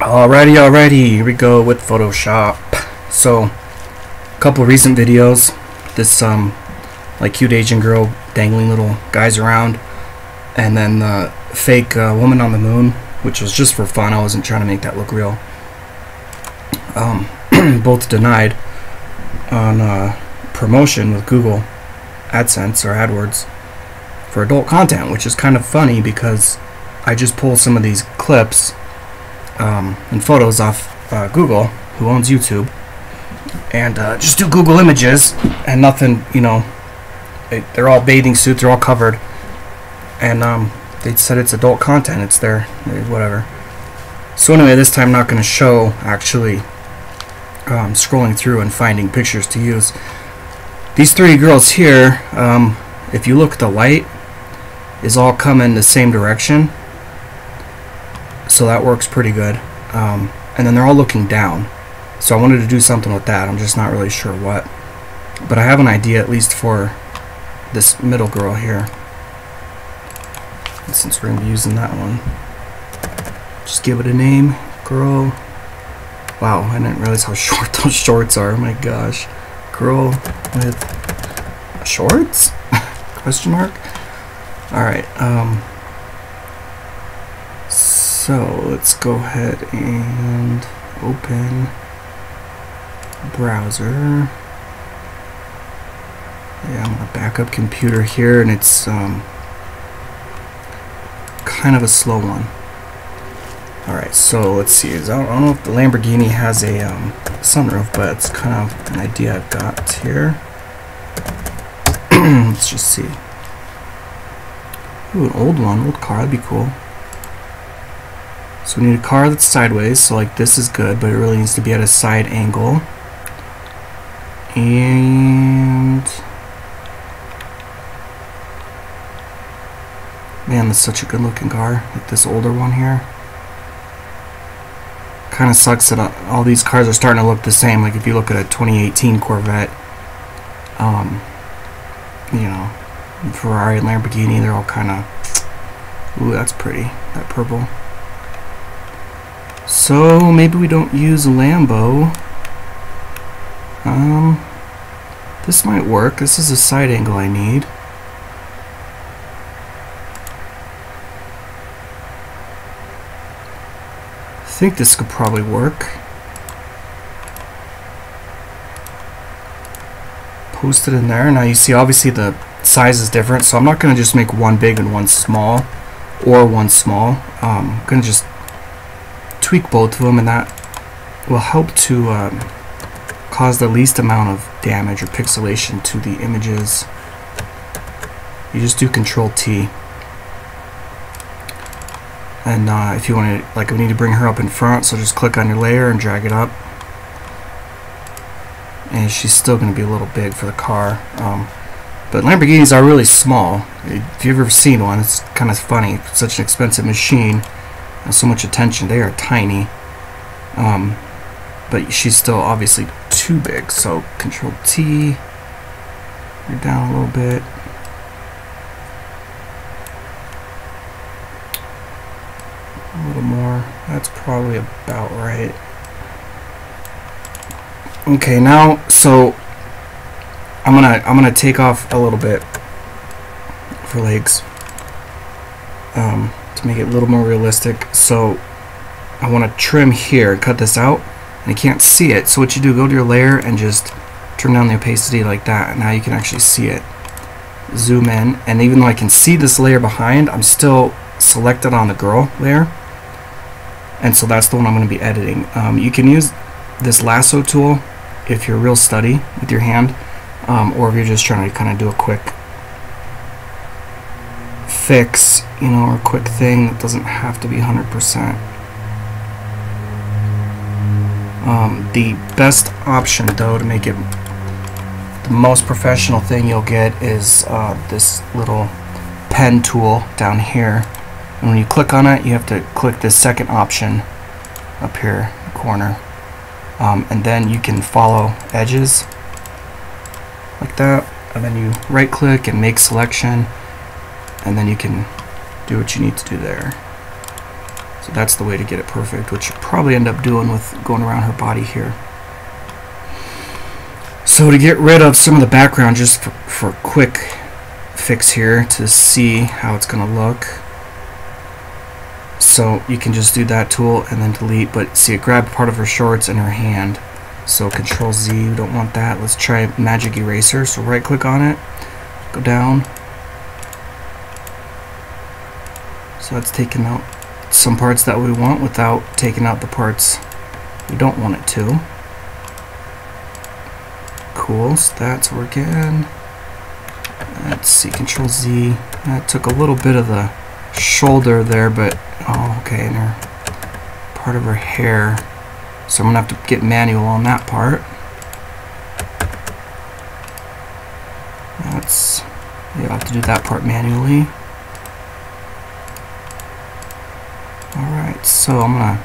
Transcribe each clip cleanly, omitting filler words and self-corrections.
Alrighty, here we go with Photoshop. So, a couple recent videos. This like cute Asian girl dangling little guys around, and then the fake woman on the moon, which was just for fun. I wasn't trying to make that look real. Both denied on promotion with Google AdSense or AdWords for adult content, which is kind of funny because I just pull some of these clips and photos off Google, who owns YouTube, and just do Google Images and nothing, you know. They're all bathing suits, they're all covered, and they said it's adult content. It's there, whatever. So anyway, this time I'm not going to show actually scrolling through and finding pictures to use. These three girls here, if you look, the light is all coming the same direction, so that works pretty good. And then they're all looking down, so I wanted to do something with that. I'm just not really sure what, but I have an idea, at least for this middle girl here. And since we're going to be using that one, just give it a name. Girl. Wow, I didn't realize how short those shorts are. Oh my gosh. Girl with shorts? Question mark? Alright, so let's go ahead and open browser. Yeah, I'm on a backup computer here, and it's kind of a slow one. Alright, so let's see. I don't know if the Lamborghini has a sunroof, but it's kind of an idea I've got here. Let's just see. Ooh, an old one, old car, that'd be cool. So we need a car that's sideways, so like this is good, but it really needs to be at a side angle. And man, that's such a good looking car, like this older one here. Kind of sucks that all these cars are starting to look the same. Like if you look at a 2018 Corvette, you know, Ferrari and Lamborghini, they're all kind of, ooh, that's pretty, that purple. So maybe we don't use a Lambo. This might work. This is a side angle I need. I think this could probably work. Post it in there. Now you see obviously the size is different, so I'm not going to just make one big and one small, or one small. I'm going to just tweak both of them, and that will help to cause the least amount of damage or pixelation to the images. You just do Control T. And if you want to, like, we need to bring her up in front, so just click on your layer and drag it up. And she's still going to be a little big for the car. But Lamborghinis are really small. If you've ever seen one, it's kind of funny. It's such an expensive machine, and so much attention. They are tiny. But she's still obviously too big. So Control T. You're down a little bit. A little more. That's probably about right. Okay, now so I'm gonna take off a little bit for legs to make it a little more realistic. So I want to trim here, cut this out, and you can't see it. So what you do, go to your layer and just turn down the opacity like that. And now you can actually see it. Zoom in, and even though I can see this layer behind, I'm still selected on the girl layer, and so that's the one I'm going to be editing. You can use this lasso tool if you're real steady with your hand, or if you're just trying to kind of do a quick fix, you know, or a quick thing that doesn't have to be 100%. The best option, though, to make it the most professional thing you'll get is this little pen tool down here. And when you click on it, you have to click this second option up here in the corner. And then you can follow edges like that, and then you right click and make selection, and then you can do what you need to do there. So that's the way to get it perfect, which you'll probably end up doing with going around her body here. So to get rid of some of the background, just for a quick fix here to see how it's going to look. So you can just do that tool and then delete, but see it grabbed part of her shorts and her hand. So Control Z, we don't want that. Let's try Magic Eraser. So right click on it, go down. So that's taking out some parts that we want without taking out the parts we don't want it to. Cool, so that's working. Let's see, Control Z. That took a little bit of the shoulder there, but oh, okay, and her part of her hair. So I'm gonna have to get manual on that part. That's, yeah, I'll have to do that part manually. Alright, so I'm gonna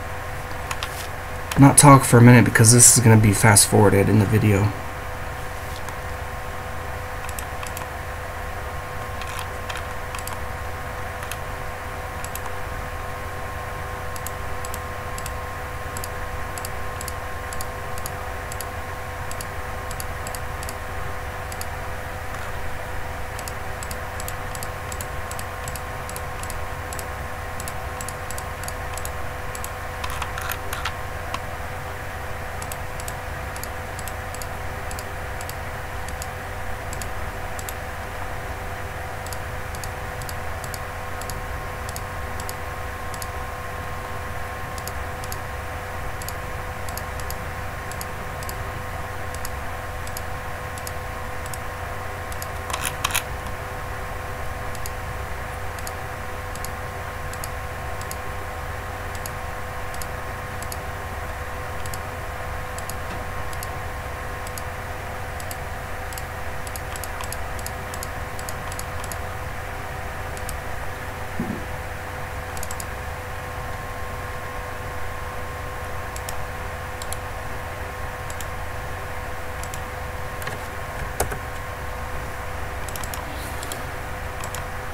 not talk for a minute because this is gonna be fast forwarded in the video.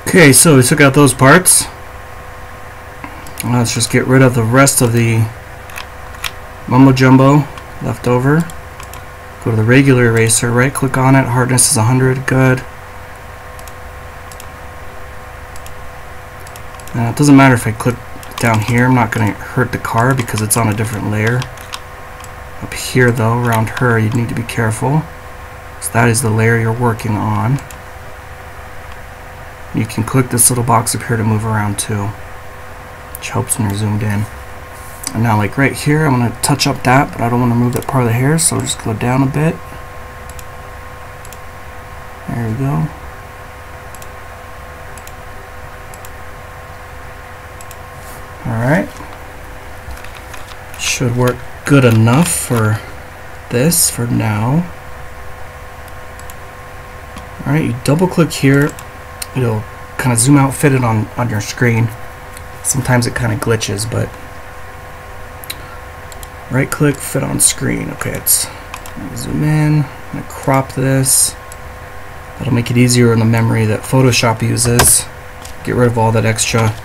Okay, so we took out those parts. Let's just get rid of the rest of the mumbo jumbo left over. Go to the regular eraser, right click on it, hardness is 100, good. Now it doesn't matter if I click down here, I'm not going to hurt the car because it's on a different layer. Up here though, around her, you need to be careful. So that is the layer you're working on. You can click this little box up here to move around too, which helps when you're zoomed in. And now like right here, I'm going to touch up that, but I don't want to move that part of the hair, so I'll just go down a bit. There we go. Alright. Should work good enough for this for now. Alright, you double click here. It'll kind of zoom out, fit it on your screen. Sometimes it kind of glitches, but right click, fit on screen. Okay, let's zoom in. I'm going to crop this. That'll make it easier in the memory that Photoshop uses. Get rid of all that extra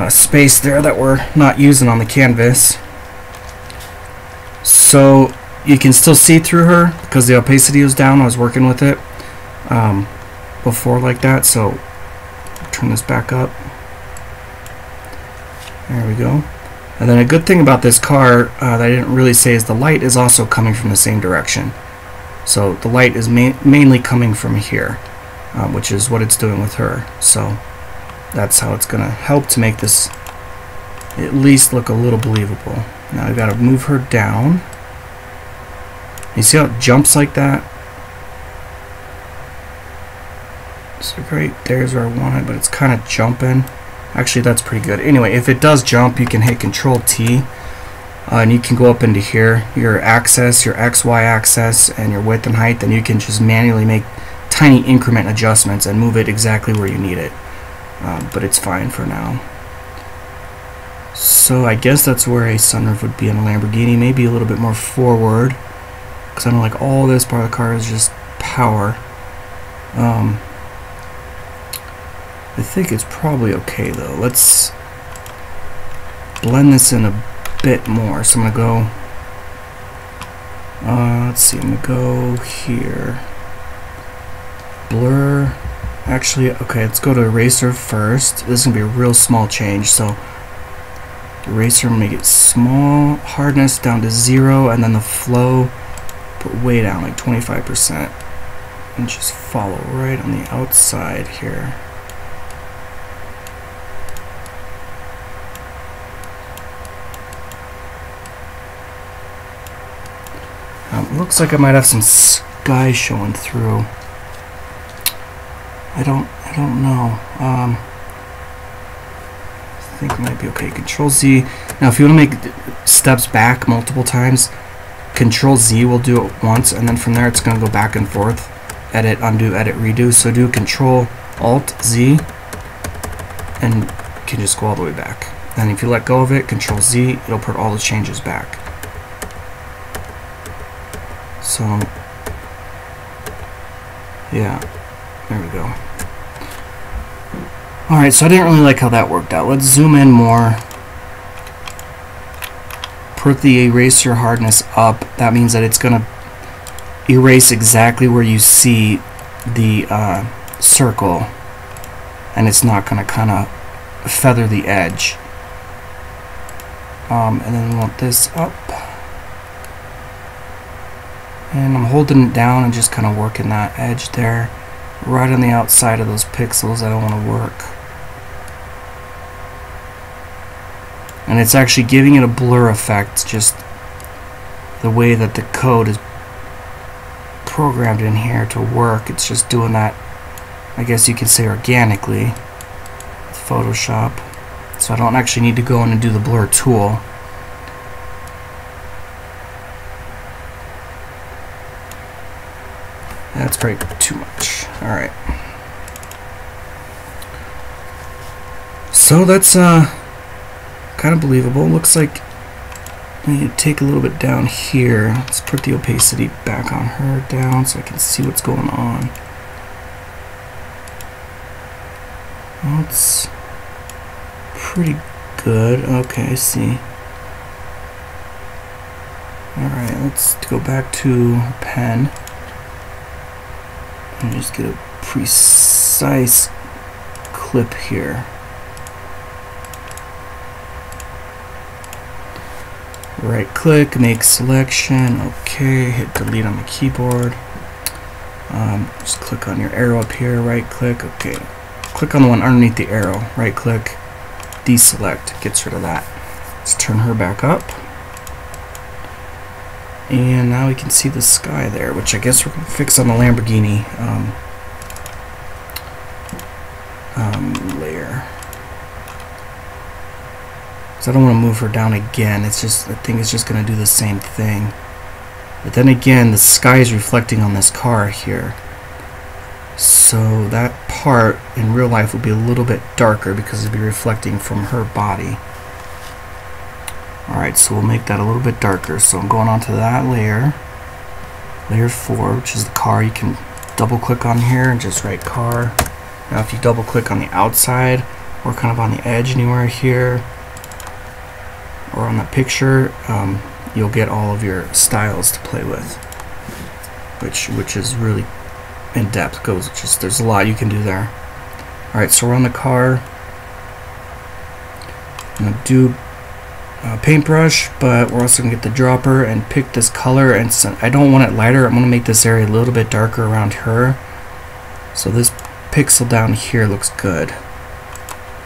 space there that we're not using on the canvas. So you can still see through her because the opacity was down. I was working with it before like that, so turn this back up. There we go. And then a good thing about this car that I didn't really say is the light is also coming from the same direction. So the light is mainly coming from here, which is what it's doing with her. So that's how it's going to help to make this at least look a little believable. Now I've got to move her down. You see how it jumps like that? So right there's where I want it, but it's kind of jumping. Actually, that's pretty good. Anyway, if it does jump, you can hit Control T, and you can go up into here, your axis, your XY axis, and your width and height. Then you can just manually make tiny increment adjustments and move it exactly where you need it. But it's fine for now. So I guess that's where a sunroof would be on a Lamborghini, maybe a little bit more forward, because I don't like all this part of the car is just power. I think it's probably okay though. Let's blend this in a bit more. So I'm gonna go, let's see, I'm gonna go here, blur, actually, okay, let's go to eraser first. This is gonna be a real small change, so eraser, make it small, hardness down to 0, and then the flow, put way down, like 25%, and just follow right on the outside here. Looks like I might have some sky showing through. I don't know. I think it might be okay. Control Z. Now, if you want to make steps back multiple times, Control Z will do it once, and then from there it's going to go back and forth. Edit, undo, edit, redo. So do Control Alt Z, and you can just go all the way back. And if you let go of it, Control Z, it'll put all the changes back. So, yeah, there we go. Alright, so I didn't really like how that worked out. Let's zoom in more. Put the eraser hardness up. That means that it's going to erase exactly where you see the circle, and it's not going to kind of feather the edge. And then we want this up. And I'm holding it down and just kind of working that edge there, right on the outside of those pixels that I want to work. And it's actually giving it a blur effect, just the way that the code is programmed in here to work. It's just doing that, I guess you could say, organically with Photoshop. So I don't actually need to go in and do the blur tool. That's probably too much. Alright. So that's kind of believable. Looks like we need to take a little bit down here. Let's put the opacity back on her down so I can see what's going on. Well, it's pretty good. Okay, I see. Alright, let's go back to our pen. And just get a precise clip here. Right click, make selection. Okay, hit delete on the keyboard. Just click on your arrow up here, right click. Okay, click on the one underneath the arrow, right click, deselect, gets rid of that. Let's turn her back up. And now we can see the sky there, which I guess we're going to fix on the Lamborghini layer. So I don't want to move her down again. It's just, I think it's just going to do the same thing. But then again, the sky is reflecting on this car here. So that part in real life will be a little bit darker because it'll be reflecting from her body. Alright, so we'll make that a little bit darker. So I'm going on to that layer, layer 4, which is the car. You can double click on here and just write car. Now if you double click on the outside or kind of on the edge anywhere here or on the picture, you'll get all of your styles to play with, which is really in depth. There's a lot you can do there. Alright, so we're on the car. I'm going to do paintbrush, but we're also going to get the dropper and pick this color, and so I don't want it lighter. I'm going to make this area a little bit darker around her, so this pixel down here looks good.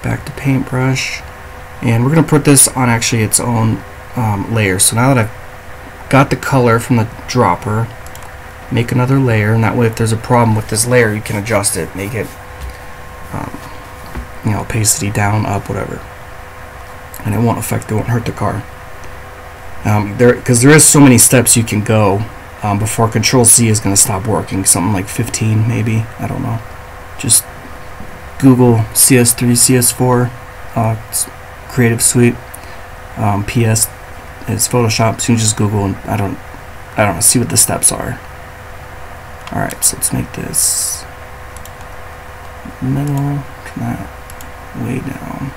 Back to paintbrush, and we're going to put this on actually its own layer. So now that I've got the color from the dropper, make another layer, and that way if there's a problem with this layer you can adjust it, make it you know, opacity down, up, whatever, and it won't hurt the car. Because there is so many steps you can go before Control C is going to stop working. Something like 15 maybe, I don't know. Just Google CS3, CS4, Creative Suite, PS is Photoshop. So you just Google and I don't know, see what the steps are. Alright, so let's make this middle, come that way down.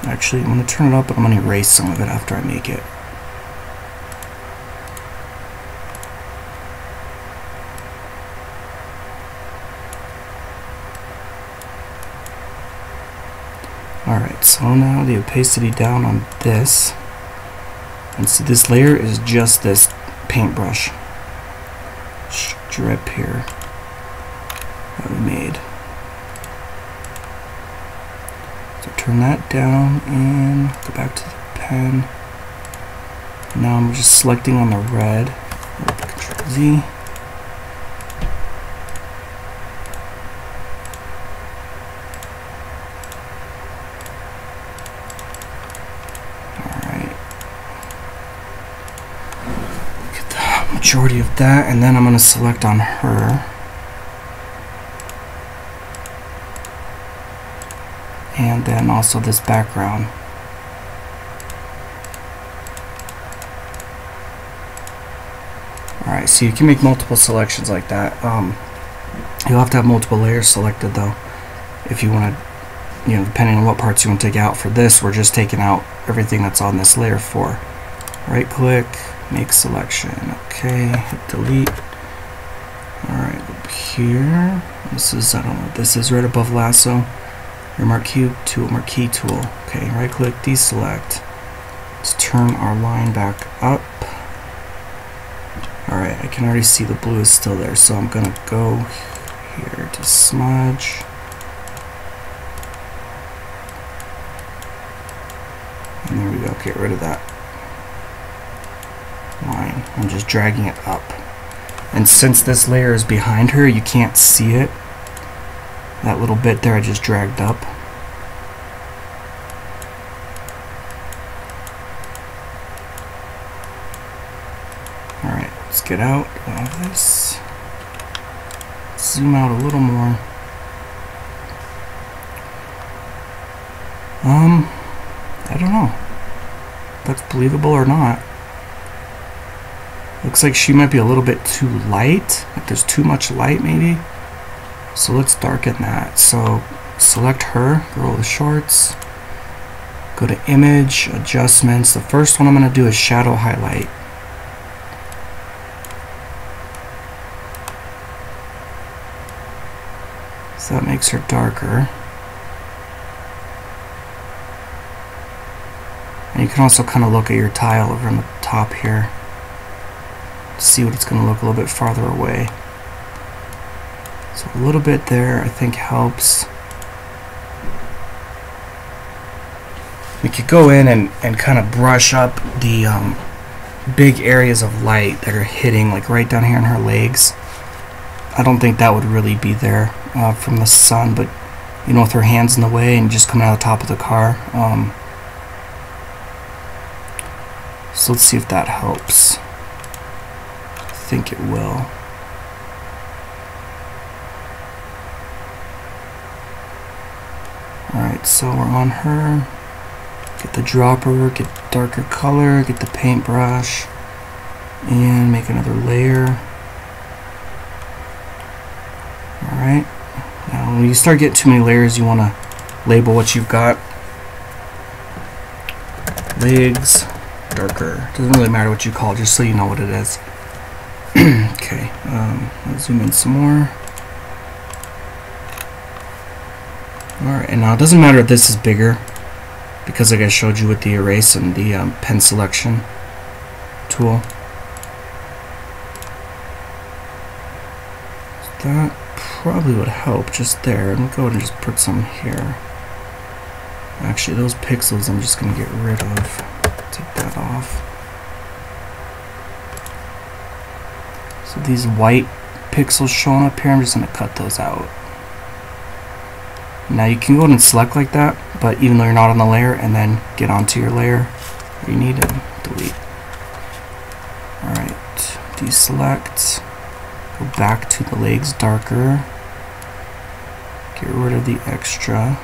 Actually, I'm going to turn it up, but I'm going to erase some of it after I make it. Alright, so now the opacity down on this. And see, this layer is just this paintbrush strip here that we made. So turn that down and go back to the pen. Now I'm just selecting on the red. Control Z. Majority of that, and then I'm going to select on her and then also this background. Alright, so you can make multiple selections like that. You'll have to have multiple layers selected though if you want to, depending on what parts you want to take out. For this, we're just taking out everything that's on this layer 4. Right click, make selection. Okay, hit delete. Alright, up here. This is, I don't know what this is, right above lasso. Your marquee tool. Okay, right click, deselect. Let's turn our line back up. Alright, I can already see the blue is still there, so I'm gonna go here to smudge. And there we go, get rid of that line. I'm just dragging it up, and since this layer is behind her, you can't see it. That little bit there I just dragged up. Alright, let's get out of this. Zoom out a little more. I don't know if that's believable or not. Looks like she might be a little bit too light, like there's too much light maybe. So let's darken that. So select her, girl with shorts, go to image, adjustments. The first one I'm going to do is shadow highlight. So that makes her darker. And you can also kind of look at your tile over on the top here. See what it's going to look a little bit farther away. So a little bit there I think helps. We could go in and kind of brush up the big areas of light that are hitting, like right down here on her legs. I don't think that would really be there from the sun, but with her hands in the way and just coming out of the top of the car. So let's see if that helps. I think it will. Alright, so we're on her. Get the dropper, get darker color, get the paintbrush, and make another layer. Alright, now when you start getting too many layers, you want to label what you've got. Legs, darker. Doesn't really matter what you call it, just so you know what it is. Okay, let's zoom in some more. Alright, and now it doesn't matter if this is bigger, because like I showed you with the erase and the pen selection tool. That probably would help just there. I'm going to go ahead and just put some here. Actually, those pixels I'm just going to get rid of. Take that off. So these white pixels showing up here, I'm just going to cut those out. Now you can go ahead and select like that, but even though you're not on the layer, and then get onto your layer where you need it, delete. Alright, deselect, go back to the legs darker, get rid of the extra.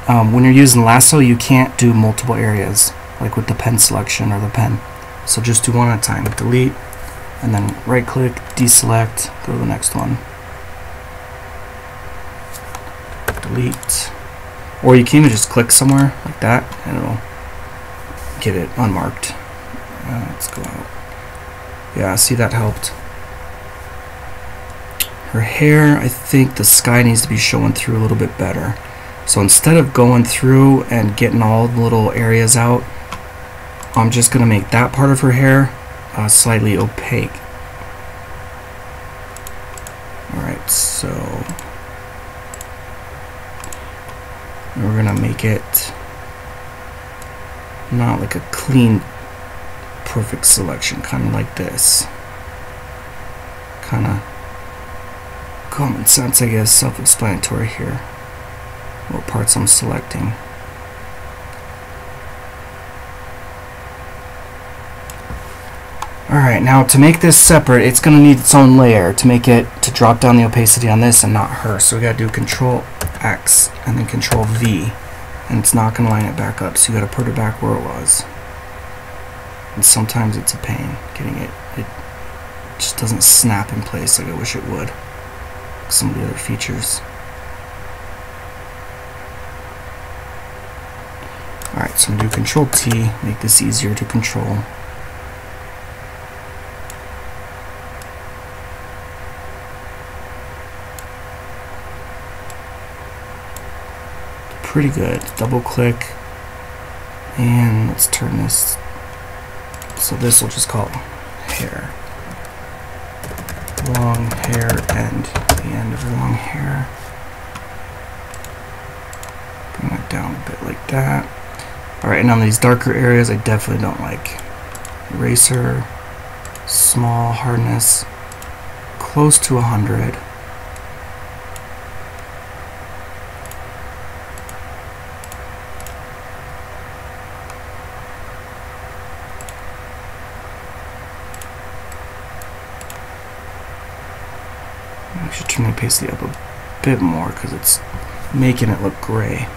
When you're using lasso, you can't do multiple areas, like with the pen selection or the pen. So just do one at a time, delete, and then right click, deselect, go to the next one. Delete. Or you can even just click somewhere like that and it'll get it unmarked. Let's go out. Yeah, see, that helped. Her hair, I think the sky needs to be showing through a little bit better. So instead of going through and getting all the little areas out, I'm just going to make that part of her hair slightly opaque. Alright, so we're going to make it not like a clean, perfect selection, kind of like this. Kind of common sense, I guess, self-explanatory here. What parts I'm selecting. Alright, now to make this separate, it's going to need its own layer to make it, to drop down the opacity on this and not her. So we got to do Control X and then Control V, and it's not going to line it back up, so you got to put it back where it was. And sometimes it's a pain getting it. It just doesn't snap in place like I wish it would. Some of the other features. Alright, so I'm going to do Control T, make this easier to control. Pretty good. Double click, and let's turn this. So this will just call hair. Long hair and the end of long hair. Bring that down a bit like that. Alright, and on these darker areas I definitely don't like. Eraser, small, hardness, close to 100. I should turn the opacity up a bit more because it's making it look gray.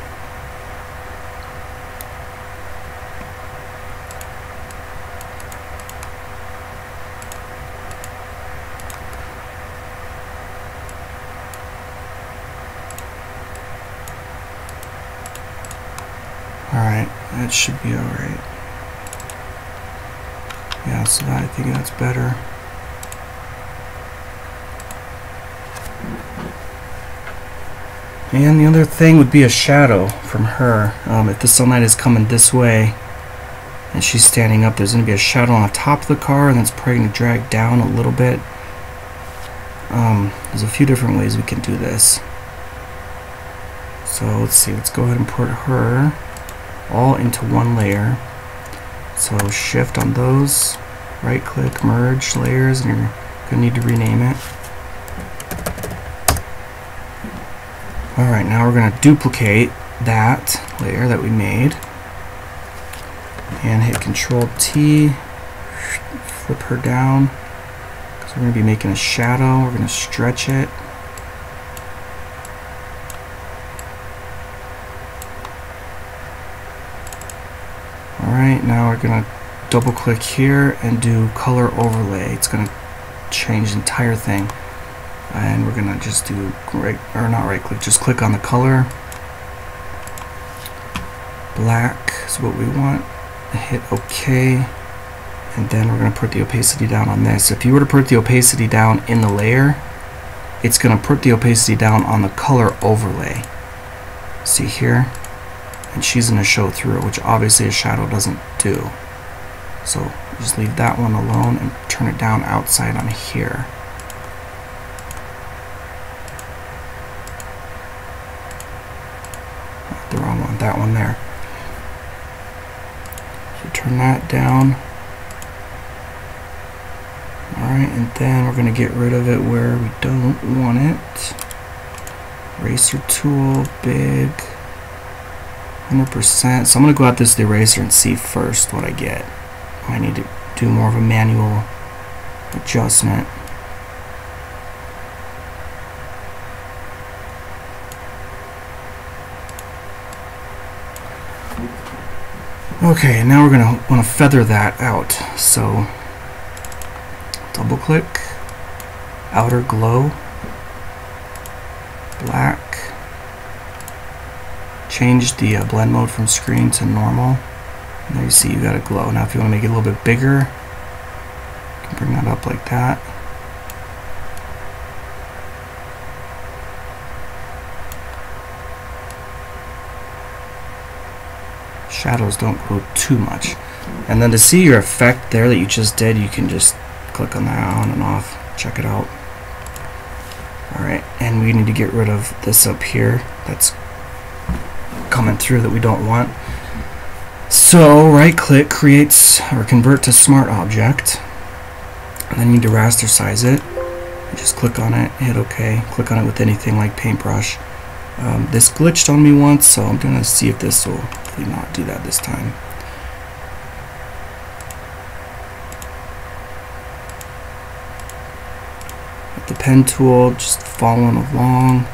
Alright, that should be alright. Yeah, so I think that's better. And the other thing would be a shadow from her. If the sunlight is coming this way and she's standing up, there's going to be a shadow on the top of the car, and that's probably going to drag down a little bit. There's a few different ways we can do this. So let's see, let's go ahead and put her all into one layer. So shift on those, right click, merge layers, and you're going to need to rename it. Alright, now we're going to duplicate that layer that we made and hit Control T, flip her down, because we're going to be making a shadow. We're going to stretch it. Alright, now we're going to double click here and do color overlay. It's going to change the entire thing. And we're gonna just do just click on the color. Black is what we want. Hit OK, and then we're gonna put the opacity down on this. If you were to put the opacity down in the layer, it's gonna put the opacity down on the color overlay. See here? And she's gonna show through it, which obviously a shadow doesn't do. So just leave that one alone and turn it down outside on here. The wrong one, that one there. So turn that down. Alright, and then we're going to get rid of it where we don't want it. Eraser tool, big, 100%. So I'm going to go out this eraser and see first what I get. I need to do more of a manual adjustment. Okay, now we're going to want to feather that out. So double click, outer glow, black, change the blend mode from screen to normal. And there you see you got a glow. Now if you want to make it a little bit bigger, you can bring that up like that. Shadows don't glow too much. And then to see your effect there that you just did, you can just click on that on and off. Check it out. Alright, and we need to get rid of this up here that's coming through that we don't want. So right click, creates or convert to smart object, and then you need to raster size it. You just click on it, hit OK, click on it with anything like paintbrush. This glitched on me once, so I'm gonna see if this will hopefully not do that this time. With the pen tool, just following along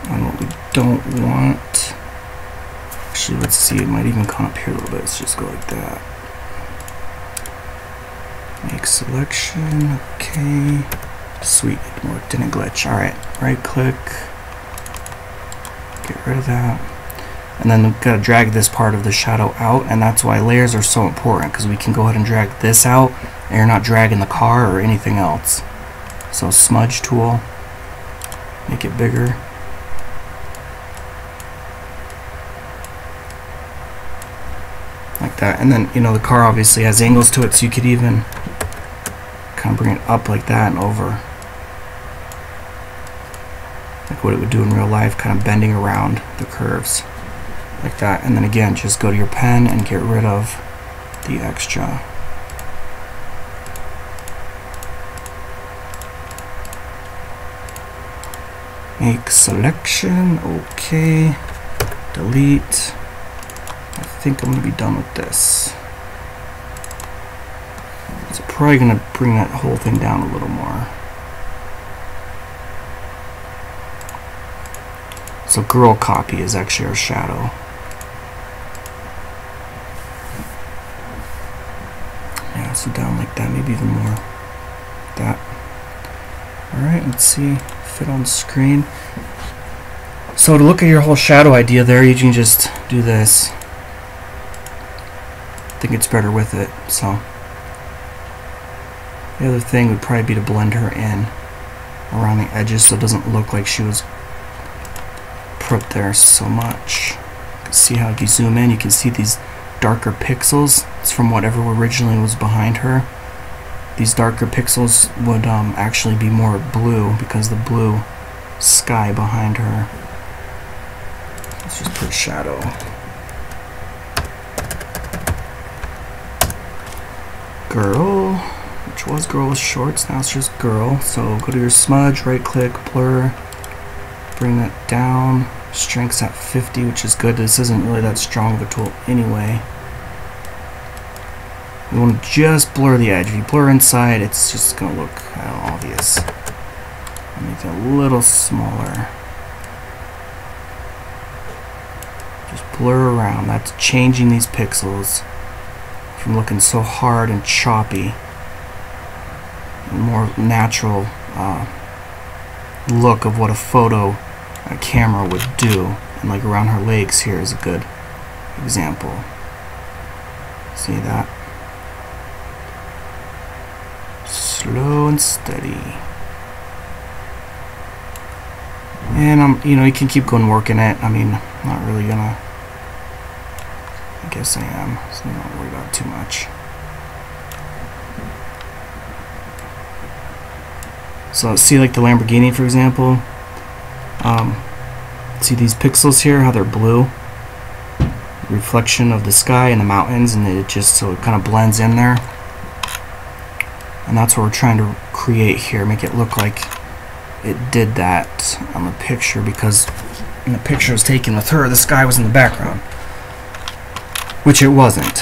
on what we don't want. Actually, let's see, it might even come up here a little bit. Let's just go like that. Make selection, okay. Sweet, it worked, didn't glitch. Alright, right click, get rid of that. And then we've got to drag this part of the shadow out, and that's why layers are so important, because we can go ahead and drag this out, and you're not dragging the car or anything else. So smudge tool, make it bigger. Like that, and then the car obviously has angles to it, so you could even kind of bring it up like that and over, like what it would do in real life, kind of bending around the curves like that. And then again, just go to your pen and get rid of the extra. Make selection, okay, delete. I think I'm going to be done with this. So probably going to bring that whole thing down a little more. So girl copy is actually our shadow. Yeah, so down like that, maybe even more. Like that. Alright, let's see. Fit on screen. So to look at your whole shadow idea there, you can just do this. I think it's better with it. So the other thing would probably be to blend her in around the edges so it doesn't look like she was put there so much. You can see how if you zoom in, you can see these darker pixels. It's from whatever originally was behind her. These darker pixels would actually be more blue because the blue sky behind her. Let's just put shadow. Girl, which was girl with shorts, now it's just girl. So go to your smudge, right click, blur, bring that down. Strength's at 50, which is good. This isn't really that strong of a tool anyway. You want to just blur the edge. If you blur inside, it's just going to look obvious. Make it a little smaller. Just blur around. That's changing these pixels from looking so hard and choppy. A more natural look of what a camera would do. And like around her legs here is a good example. See that? Slow and steady. And you can keep going working it. I mean, I'm not really gonna. I guess I am, so I'm not worried about it too much. So see, like the Lamborghini, for example. See these pixels here, how they're blue? Reflection of the sky and the mountains, and it just so it kind of blends in there. And that's what we're trying to create here, make it look like it did that on the picture, because when the picture was taken with her, the sky was in the background, which it wasn't.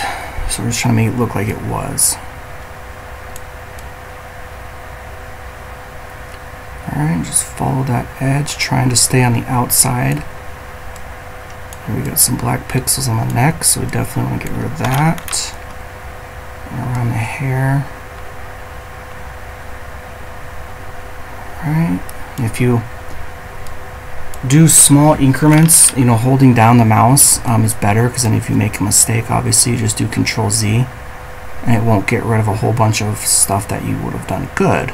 So we're just trying to make it look like it was. Alright, just follow that edge, trying to stay on the outside. Here we got some black pixels on the neck, so we definitely want to get rid of that. And around the hair. Alright, if you do small increments. You know, holding down the mouse is better, because then if you make a mistake, obviously you just do Control Z, and it won't get rid of a whole bunch of stuff that you would have done good.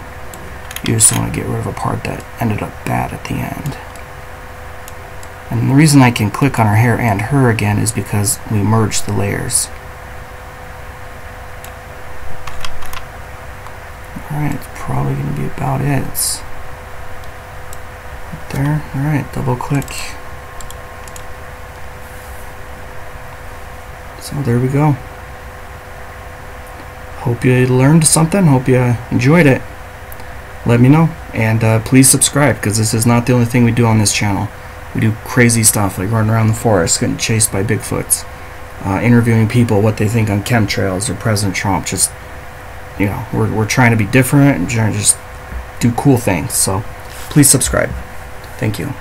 You just want to get rid of a part that ended up bad at the end. And the reason I can click on her hair and her again is because we merged the layers. Alright, it's probably going to be about it. It's right there. Alright, double click. So there we go. Hope you learned something. Hope you enjoyed it. Let me know. And please subscribe, because this is not the only thing we do on this channel. We do crazy stuff like running around the forest, getting chased by Bigfoots, interviewing people, what they think on chemtrails or President Trump. Just, you know, we're trying to be different and trying to just do cool things. So please subscribe. Thank you.